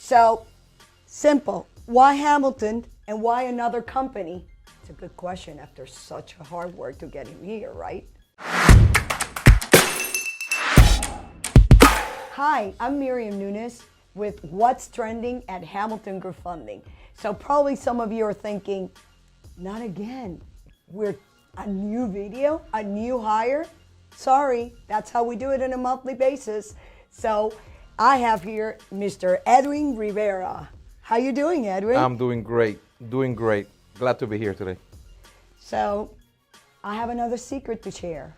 So, simple. Why Hamilton and why another company? It's a good question after such a hard work to get him here, right? Hi, I'm Miriam Nunes with What's Trending at Hamilton Group Funding. So probably some of you are thinking, not again. We're a new video, a new hire? Sorry, that's how we do it on a monthly basis. So I have here Mr. Edwin Rivera. How you doing, Edwin? I'm doing great, Glad to be here today. So I have another secret to share.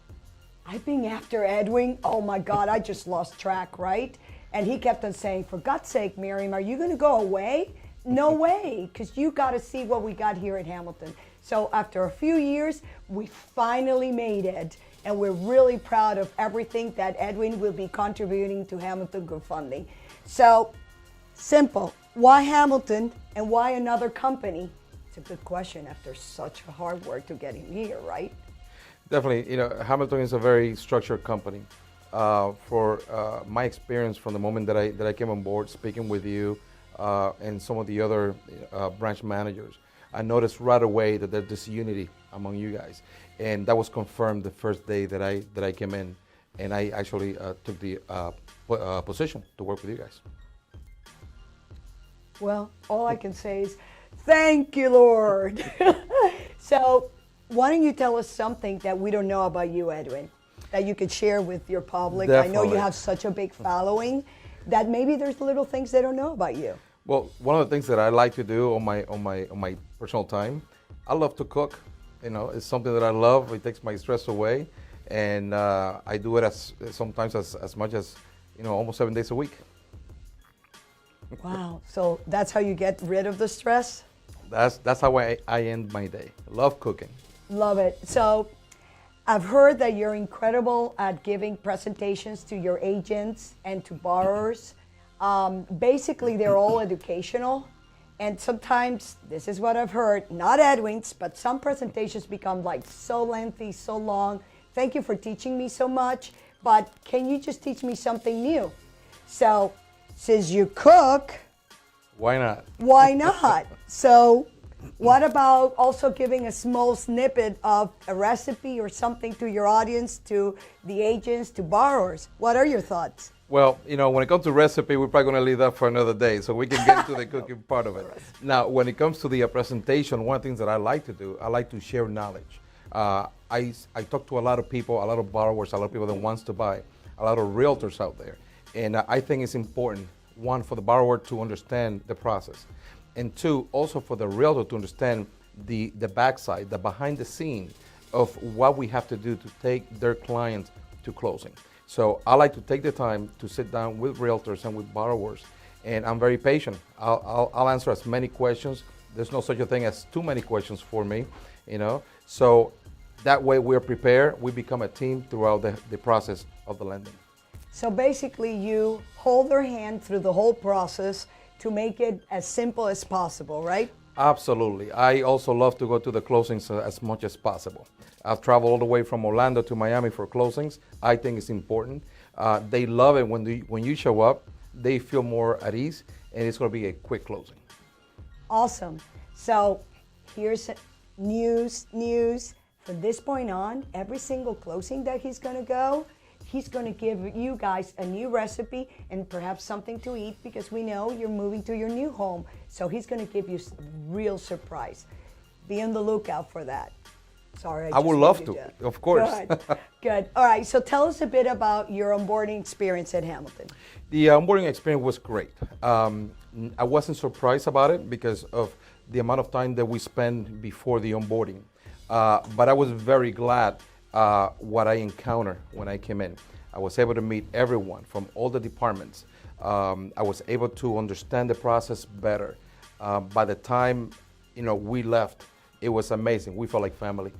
I've been after Edwin. Oh my God, I just lost track, right? And he kept on saying, for God's sake, Miriam, are you gonna go away? No way, because you gotta see what we got here at Hamilton. So after a few years, we finally made it. And we're really proud of everything that Edwin will be contributing to Hamilton Group Funding. So, simple. Why Hamilton and why another company? It's a good question after such a hard work to get him here, right? Definitely, Hamilton is a very structured company. For my experience from the moment that I came on board, speaking with you and some of the other branch managers, I noticed right away that there's this unity among you guys, and that was confirmed the first day that I came in, and I actually took the position to work with you guys. Well, all I can say is, thank you, Lord. So, why don't you tell us something that we don't know about you, Edwin, that you could share with your public? Definitely. I know you have such a big following that maybe there's little things they don't know about you. Well, one of the things that I like to do on my personal time, I love to cook. It's something that I love. It takes my stress away, and I do it sometimes as much as almost 7 days a week. Wow! So that's how you get rid of the stress? That's how I end my day. Love cooking. Love it. So I've heard that you're incredible at giving presentations to your agents and to borrowers. Basically, they're all educational. And sometimes, this is what I've heard, not Edwin's, but some presentations become like so lengthy, so long. Thank you for teaching me so much, but can you just teach me something new? So, since you cook, why not? Why not? So, what about also giving a small snippet of a recipe or something to your audience, to the agents, to borrowers? What are your thoughts? Well, when it comes to recipe, we're probably going to leave that for another day, so we can get into the cooking part of it. Now, when it comes to the presentation, one of the things that I like to do, I like to share knowledge. I talk to a lot of people, a lot of borrowers, a lot of people that wants to buy, a lot of realtors out there. And I think it's important, one, for the borrower to understand the process. And two, also for the realtor to understand the backside, the behind the scene of what we have to do to take their clients to closing. So I like to take the time to sit down with realtors and with borrowers, and I'm very patient. I'll answer as many questions. There's no such a thing as too many questions for me, So that way we're prepared. We become a team throughout the process of the lending. So basically you hold their hand through the whole process to make it as simple as possible, right? Absolutely. I also love to go to the closings as much as possible. I've traveled all the way from Orlando to Miami for closings. I think it's important. They love it when you show up. They feel more at ease, and it's going to be a quick closing. Awesome. So here's news. From this point on, every single closing that he's going to go, he's going to give you guys a new recipe and perhaps something to eat, because we know you're moving to your new home. So he's going to give you a real surprise. Be on the lookout for that. Sorry, I would love to, of course. Good. All right, so tell us a bit about your onboarding experience at Hamilton. The onboarding experience was great. I wasn't surprised about it because of the amount of time that we spent before the onboarding. But I was very glad what I encountered when I came in. I was able to meet everyone from all the departments. I was able to understand the process better. By the time we left, it was amazing. We felt like family.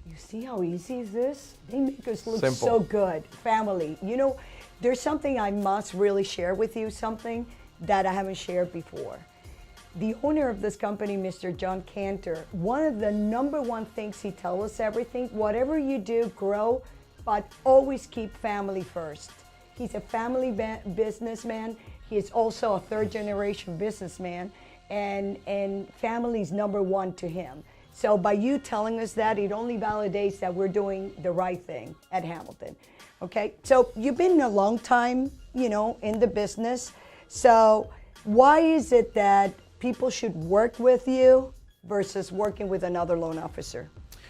You see how easy is this? They make us look Simple. So good. Family. There's something I must really share with you, something that I haven't shared before. The owner of this company, Mr. John Cantor, one of the number one things he tells us everything, whatever you do, grow, but always keep family first. He's a family businessman. He is also a third generation businessman, and family's number one to him. So by you telling us that, it only validates that we're doing the right thing at Hamilton. Okay, so you've been a long time, in the business. So why is it that people should work with you versus working with another loan officer?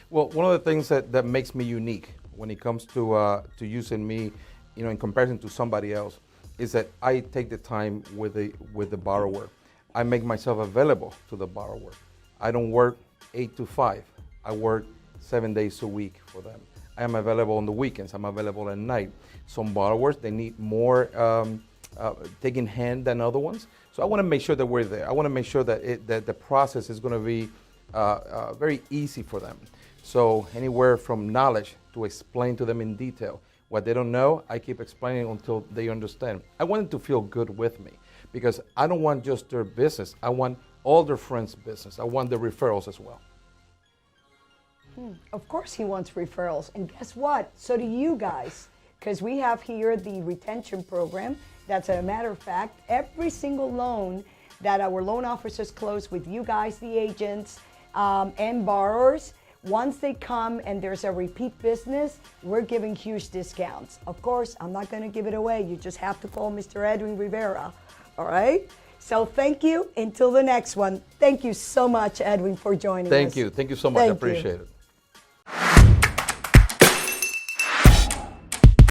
Well, one of the things that makes me unique when it comes to using me, in comparison to somebody else, is that I take the time with the borrower. I make myself available to the borrower. I don't work 8 to 5. I work 7 days a week for them. I am available on the weekends. I'm available at night. Some borrowers, they need more taking hand than other ones. So I want to make sure that we're there. I want to make sure that the process is going to be very easy for them. So anywhere from knowledge to explain to them in detail. What they don't know, I keep explaining until they understand. I want them to feel good with me because I don't want just their business. I want all their friends' business. I want the referrals as well. Of course he wants referrals. And guess what? So do you guys. Because we have here the retention program. That's a matter of fact, every single loan that our loan officers close with you guys, the agents, and borrowers, once they come and there's a repeat business, we're giving huge discounts. Of course, I'm not going to give it away. You just have to call Mr. Edwin Rivera. All right? So thank you. Until the next one. Thank you so much, Edwin, for joining us. Thank you. Thank you so much. I appreciate it.